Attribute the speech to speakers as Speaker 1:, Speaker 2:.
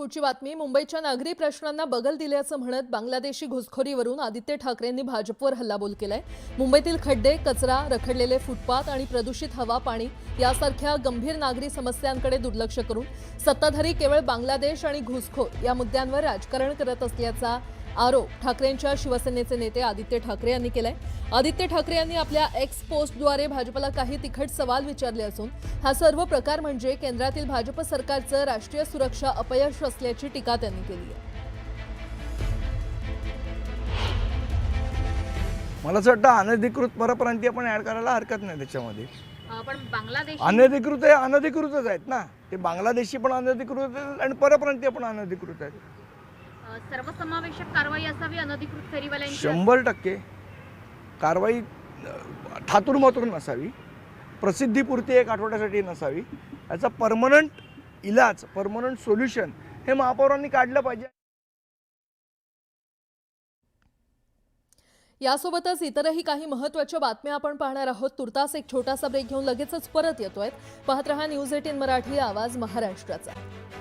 Speaker 1: पुढची बातमी मुंबईच्या नागरी प्रश्नांना बगल दिल्याचं म्हणत बांगलादेशी घुसखोरीवरून आदित्य ठाकरेंनी भाजपवर हल्लाबोल केलाय। मुंबईतील खड्डे, कचरा, रखडलेले फुटपाथ आणि प्रदूषित हवा पाणी यासारख्या गंभीर नागरी समस्यांकडे दुर्लक्ष करून सत्ताधारी केवळ बांगलादेश आणि घुसखोर या मुद्द्यांवर राजकारण करत असल्याचा आरोप ठाकरेंच्या शिवसेनेचे नेते आदित्य ठाकरे यांनी केलाय। आदित्य ठाकरे यांनी आपल्या एक्स पोस्टद्वारे भाजपला काही तिखट सवाल विचारले असून हा सर्व प्रकार म्हणजे केंद्रातील भाजप सरकारचं राष्ट्रीय सुरक्षा अपयश असल्याची टीका त्यांनी केली आहे।
Speaker 2: मला असं वाटतं अनधिकृत परप्रांतीय पण ऍड करायला हरकत नाही त्याच्यामध्ये।
Speaker 3: पण बांगलादेश
Speaker 2: अनधिकृत आहे, अनधिकृतच आहेत ना ते। बांगलादेशी पण अनधिकृत आहेत आणि परप्रांतीय पण अनधिकृत आहेत।
Speaker 3: सर्वसमावेशक कारवाई असावी अनधिकृत फेरीवाल्यांची
Speaker 2: 100% कारवाई थातुरमातुर नसावी, प्रसिद्धीपुरती एक आठवड्यासाठी नसावी। याचा परमनंट इलाज, परमनंट सोल्युशन हे महापौरांनी काढलं पाहिजे।
Speaker 1: यासोबतच इतरही काही महत्त्वाच्या बातम्या आपण पाहणार आहोत। तुर्तास एक छोटासा ब्रेक घेऊन लगेचच परत येतोय। पाहत रहा न्यूज 18 मराठी, आवाज महाराष्ट्राचा।